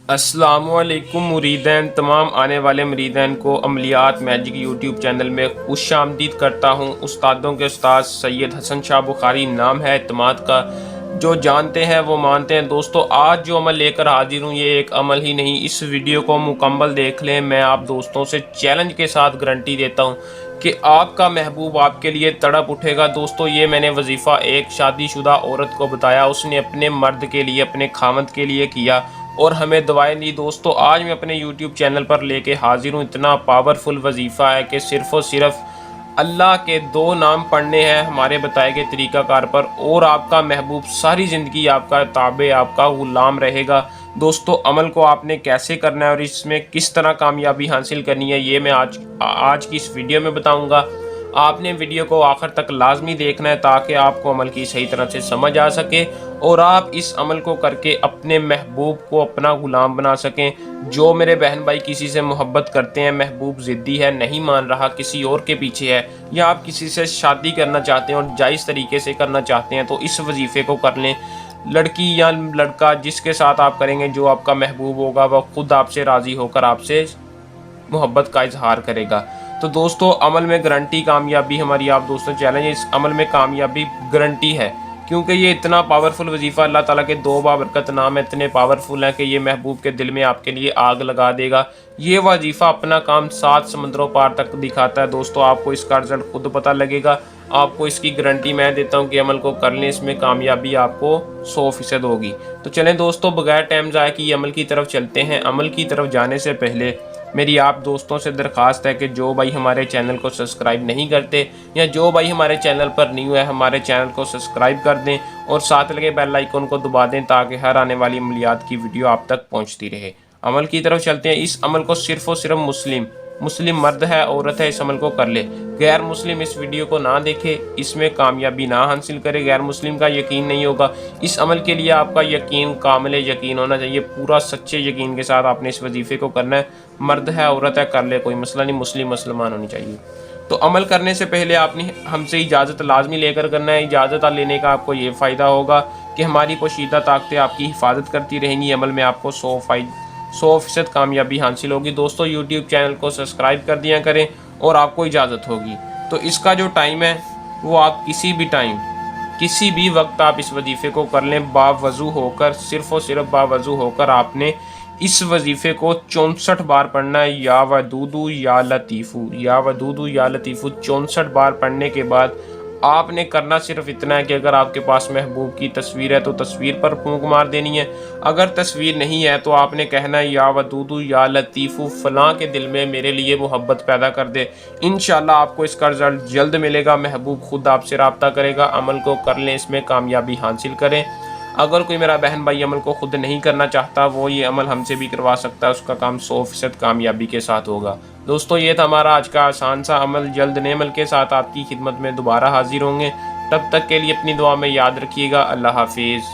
السلام علیکم مریدین، تمام آنے والے مریدین کو عملیات میجک یوٹیوب چینل میں خوش آمدید کرتا ہوں۔ استادوں کے استاد سید حسن شاہ بخاری نام ہے اعتماد کا، جو جانتے ہیں وہ مانتے ہیں۔ دوستو آج جو عمل لے کر حاضر ہوں یہ ایک عمل ہی نہیں، اس ویڈیو کو مکمل دیکھ لیں۔ میں آپ دوستوں سے چیلنج کے ساتھ گارنٹی دیتا ہوں کہ آپ کا محبوب آپ کے لیے تڑپ اٹھے گا۔ دوستو یہ میں نے وظیفہ ایک شادی شدہ عورت کو بتایا، اس نے اپنے مرد کے لیے، اپنے خامد کے لیے کیا اور ہمیں دعائیں دی۔ دوستو آج میں اپنے یوٹیوب چینل پر لے کے حاضر ہوں، اتنا پاورفل وظیفہ ہے کہ صرف و صرف اللہ کے 2 نام پڑھنے ہیں ہمارے بتائے گئے طریقہ کار پر، اور آپ کا محبوب ساری زندگی آپ کا تابع، آپ کا غلام رہے گا۔ دوستو عمل کو آپ نے کیسے کرنا ہے اور اس میں کس طرح کامیابی حاصل کرنی ہے یہ میں آج کی اس ویڈیو میں بتاؤں گا۔ آپ نے ویڈیو کو آخر تک لازمی دیکھنا ہے تاکہ آپ کو عمل کی صحیح طرح سے سمجھ آ سکے اور آپ اس عمل کو کر کے اپنے محبوب کو اپنا غلام بنا سکیں۔ جو میرے بہن بھائی کسی سے محبت کرتے ہیں، محبوب ضدی ہے، نہیں مان رہا، کسی اور کے پیچھے ہے، یا آپ کسی سے شادی کرنا چاہتے ہیں اور جائز طریقے سے کرنا چاہتے ہیں تو اس وظیفے کو کر لیں۔ لڑکی یا لڑکا جس کے ساتھ آپ کریں گے، جو آپ کا محبوب ہوگا، وہ خود آپ سے راضی ہو کر آپ سے محبت کا اظہار کرے گا۔ تو دوستو عمل میں گارنٹی کامیابی ہماری آپ دوستوں چیلنج ہے، اس عمل میں کامیابی گارنٹی ہے، کیونکہ یہ اتنا پاورفل وظیفہ، اللہ تعالیٰ کے 2 بابرکت نام اتنے پاورفل ہیں کہ یہ محبوب کے دل میں آپ کے لیے آگ لگا دے گا۔ یہ وظیفہ اپنا کام 7 سمندروں پار تک دکھاتا ہے۔ دوستو آپ کو اس کا رزلٹ خود پتہ لگے گا، آپ کو اس کی گارنٹی میں دیتا ہوں کہ عمل کو کر لیں، اس میں کامیابی آپ کو 100% ہوگی۔ تو چلیں دوستو بغیر ٹائم ضائع کیے عمل کی طرف چلتے ہیں۔ عمل کی طرف جانے سے پہلے میری آپ دوستوں سے درخواست ہے کہ جو بھائی ہمارے چینل کو سبسکرائب نہیں کرتے یا جو بھائی ہمارے چینل پر نیو ہے، ہمارے چینل کو سبسکرائب کر دیں اور ساتھ لگے بیل آئیکن کو دبا دیں تاکہ ہر آنے والی عملیات کی ویڈیو آپ تک پہنچتی رہے۔ عمل کی طرف چلتے ہیں۔ اس عمل کو صرف اور صرف مسلم مرد ہے، عورت ہے، اس عمل کو کر لے۔ غیر مسلم اس ویڈیو کو نہ دیکھے، اس میں کامیابی نہ حاصل کرے، غیر مسلم کا یقین نہیں ہوگا۔ اس عمل کے لیے آپ کا یقین، کامل یقین ہونا چاہیے، پورا سچے یقین کے ساتھ آپ نے اس وظیفے کو کرنا ہے۔ مرد ہے، عورت ہے، کر لے، کوئی مسئلہ نہیں، مسلمان ہونی چاہیے۔ تو عمل کرنے سے پہلے آپ نے ہم سے اجازت لازمی لے کر کرنا ہے۔ اجازت لینے کا آپ کو یہ فائدہ ہوگا کہ ہماری پوشیدہ طاقتیں آپ کی حفاظت کرتی رہیں گی، عمل میں آپ کو 100% کامیابی حاصل ہوگی۔ دوستو یوٹیوب چینل کو سبسکرائب کر دیا کریں اور آپ کو اجازت ہوگی۔ تو اس کا جو ٹائم ہے وہ آپ کسی بھی ٹائم، کسی بھی وقت آپ اس وظیفے کو کر لیں، باوضو ہو کر، صرف اور صرف باوضو ہو کر آپ نے اس وظیفے کو 64 بار پڑھنا ہے۔ یا ودودو یا لطیفو، یا ودودو یا لطیفو 64 بار پڑھنے کے بعد آپ نے کرنا صرف اتنا ہے کہ اگر آپ کے پاس محبوب کی تصویر ہے تو تصویر پر پھونک مار دینی ہے، اگر تصویر نہیں ہے تو آپ نے کہنا ہے یا ودودو یا لطیفو فلاں کے دل میں میرے لیے محبت پیدا کر دے۔ انشاءاللہ آپ کو اس کا رزلٹ جلد ملے گا، محبوب خود آپ سے رابطہ کرے گا۔ عمل کو کر لیں، اس میں کامیابی حاصل کریں۔ اگر کوئی میرا بہن بھائی عمل کو خود نہیں کرنا چاہتا، وہ یہ عمل ہم سے بھی کروا سکتا ہے، اس کا کام 100% کامیابی کے ساتھ ہوگا۔ دوستو یہ تھا ہمارا آج کا آسان سا عمل، جلد نئے عمل کے ساتھ آپ کی خدمت میں دوبارہ حاضر ہوں گے۔ تب تک کے لیے اپنی دعا میں یاد رکھیے گا۔ اللہ حافظ۔